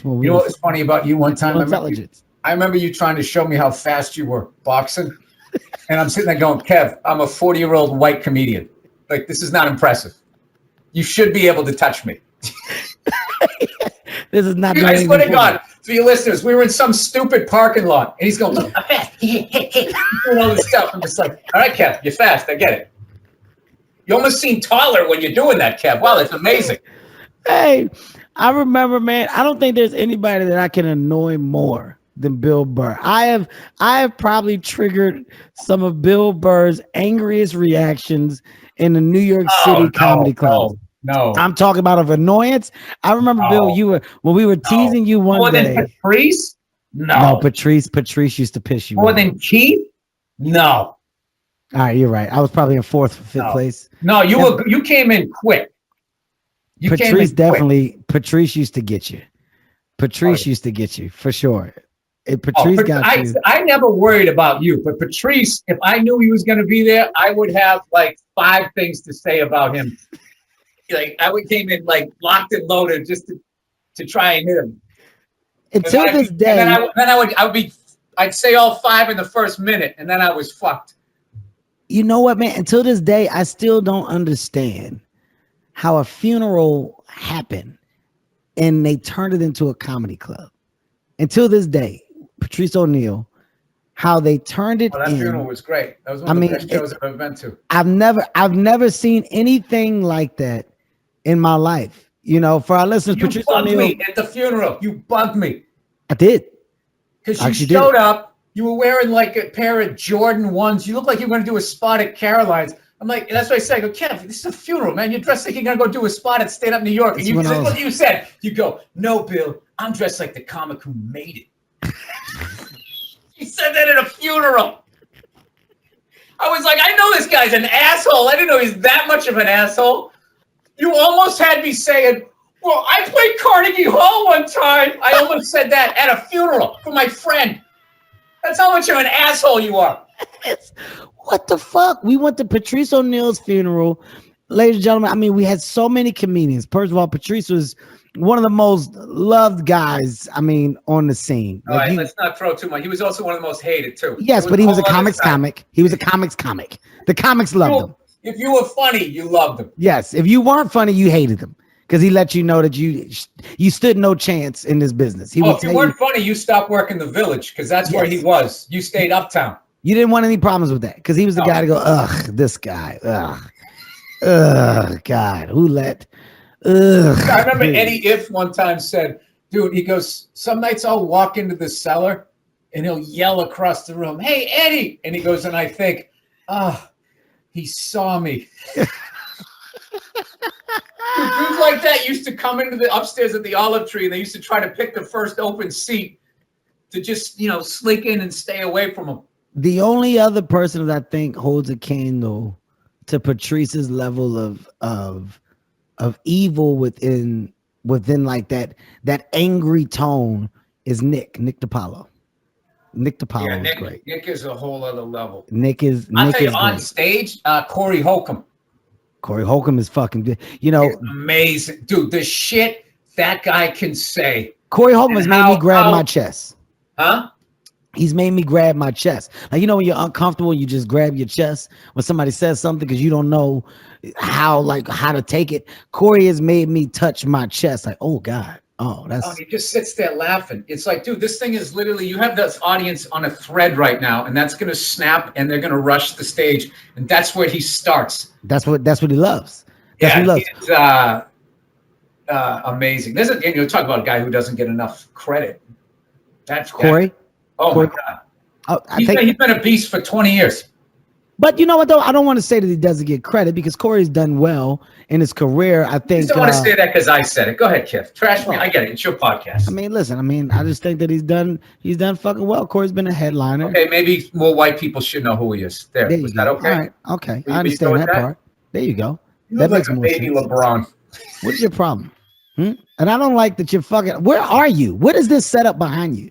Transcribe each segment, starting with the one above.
Well, you know what was funny about you one time? Intelligence. I remember you trying to show me how fast you were boxing. And I'm sitting there going, Kev, I'm a 40-year-old white comedian. Like, this is not impressive. You should be able to touch me. This is not. I swear to God, for your listeners, we were in some stupid parking lot. And he's going, look, I'm fast. Doing all this stuff. I'm just like, all right, Kev, you're fast. I get it. You almost seem taller when you're doing that, Kev. Wow, it's amazing. Hey, I remember, man, I don't think there's anybody that I can annoy more than Bill Burr. I have probably triggered some of Bill Burr's angriest reactions in the New York City comedy club. No, I'm talking about of annoyance. I remember, Bill, when we were teasing you one day. More than Patrice? No, Patrice used to piss you off. More than Keith? No. All right, you're right. I was probably in fourth or fifth place. No, you came in quick. Patrice used to get you. Patrice used to get you for sure. Patrice got you. I never worried about you, but Patrice, if I knew he was going to be there, I would have like 5 things to say about him. Like I would came in like locked and loaded just to try and hit him. Until this day, I'd say all 5 in the first minute, and then I was fucked. You know what, man? Until this day, I still don't understand how a funeral happened and they turned it into a comedy club. Until this day, Patrice O'Neal, how they turned it. That funeral was great. That was one of the best shows I've ever been to. I've never seen anything like that in my life. You know, for our listeners, Patrice O'Neal me at the funeral. You bugged me. I did. Because you showed up. You were wearing like a pair of Jordan 1s. You looked like you were going to do a spot at Caroline's. I'm like, that's what I said. I go, Kev, this is a funeral, man. You're dressed like you're going to go do a spot at Stand Up New York. And you said what you said. You go, no, Bill, I'm dressed like the comic who made it. You said that at a funeral. I was like, I know this guy's an asshole. I didn't know he's that much of an asshole. You almost had me saying, well, I played Carnegie Hall one time. I almost said that at a funeral for my friend. That's how much of an asshole you are. What the fuck? We went to Patrice O'Neal's funeral. Ladies and gentlemen, I mean, we had so many comedians. First of all, Patrice was one of the most loved guys, I mean, on the scene. All right, let's not throw too much. He was also one of the most hated, too. Yes, but he was a comics comic. He was a comics comic. The comics loved him. If you were funny, you loved him. Yes. If you weren't funny, you hated him. Because he let you know that you stood no chance in this business. If you weren't funny, you stopped working the Village because that's where he was. You stayed uptown. You didn't want any problems with that because he was the guy to go, ugh, this guy, God, who let, I remember Eddie If one time said, dude, he goes, some nights I'll walk into the cellar and he'll yell across the room, hey, Eddie. And he goes, and I think, he saw me. Dudes like that used to come into the upstairs at the Olive Tree and they used to try to pick the first open seat to just, slink in and stay away from them. The only other person that I think holds a candle to Patrice's level of evil within like that angry tone is Nick DiPaolo. Nick DiPaolo is great. Nick is a whole other level. I'll tell you, on stage, Corey Holcomb. Corey Holcomb is fucking good. Amazing. Dude, the shit that guy can say. Corey Holcomb has made me grab my chest. Huh? He's made me grab my chest. Like, when you're uncomfortable, you just grab your chest when somebody says something because you don't know how to take it. Corey has made me touch my chest. Like, oh God. Oh, he just sits there laughing. It's like, dude, this thing is literally, you have this audience on a thread right now, and that's gonna snap and they're gonna rush the stage, and that's where he starts. That's what he loves. That's what he loves. It's amazing. Talk about a guy who doesn't get enough credit. That's Corey. My God. He's been a beast for 20 years. But you know what, though? I don't want to say that he doesn't get credit because Corey's done well in his career. I think. You don't want to say that because I said it. Go ahead, Kev. Trash me. I get it. It's your podcast. I mean, listen. I just think that he's done fucking well. Corey's been a headliner. Okay, maybe more white people should know who he is. There is that okay? All right. Okay, I understand that part. There you go. That makes more sense. Baby LeBron. What's your problem? And I don't like that you're fucking. Where are you? What is this setup behind you?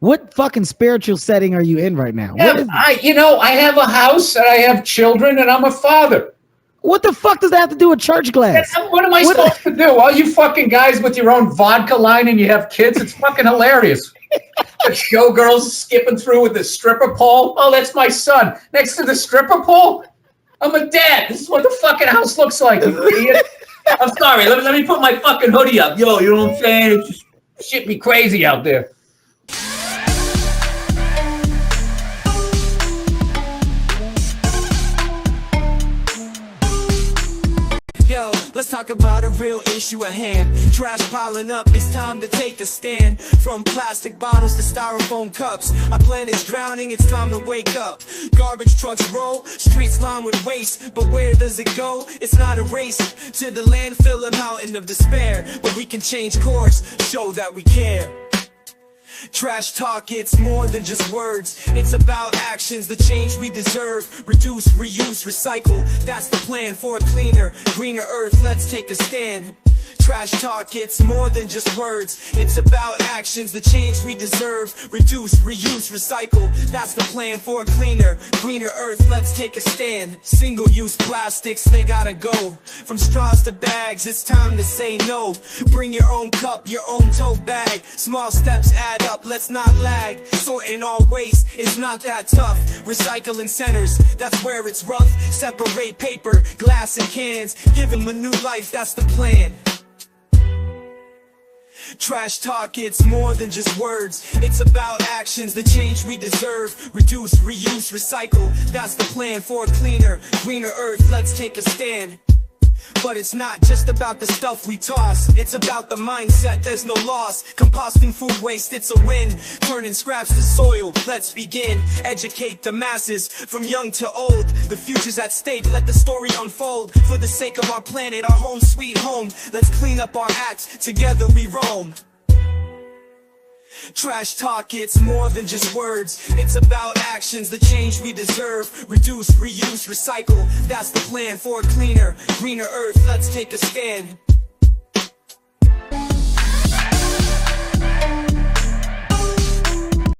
What fucking spiritual setting are you in right now? Yeah, I have a house and I have children and I'm a father. What the fuck does that have to do with church glass? What am I supposed to do? All you fucking guys with your own vodka line and you have kids, it's fucking hilarious. The showgirls skipping through with the stripper pole. Oh, that's my son. Next to the stripper pole, I'm a dad. This is what the fucking house looks like, you idiot. I'm sorry. Let me put my fucking hoodie up. Yo, you know what I'm saying? It's just shit be crazy out there. Yo, let's talk about a real issue at hand. Trash piling up, it's time to take a stand. From plastic bottles to styrofoam cups, our planet's drowning, it's time to wake up. Garbage trucks roll, streets lined with waste, but where does it go? It's not a race to the landfill, a mountain of despair, but we can change course, show that we care. Trash talk, it's more than just words. It's about actions, the change we deserve. Reduce, reuse, recycle. That's the plan for a cleaner, greener earth. Let's take a stand. Trash talk, it's more than just words. It's about actions, the change we deserve. Reduce, reuse, recycle. That's the plan for a cleaner, greener earth. Let's take a stand. Single-use plastics, they gotta go. From straws to bags, it's time to say no. Bring your own cup, your own tote bag. Small steps add up, let's not lag. Sorting all waste is not that tough. Recycling centers, that's where it's rough. Separate paper, glass and cans. Give them a new life, that's the plan. Trash talk, it's more than just words. It's about actions, the change we deserve. Reduce, reuse, recycle. That's the plan for a cleaner, greener earth. Let's take a stand. But it's not just about the stuff we toss. It's about the mindset, there's no loss. Composting food waste, it's a win. Turning scraps to soil, let's begin. Educate the masses, from young to old. The future's at stake, let the story unfold. For the sake of our planet, our home sweet home. Let's clean up our acts, together we roam. Trash talk, it's more than just words. It's about actions, the change we deserve. Reduce, reuse, recycle. That's the plan for a cleaner, greener earth. Let's take a stand.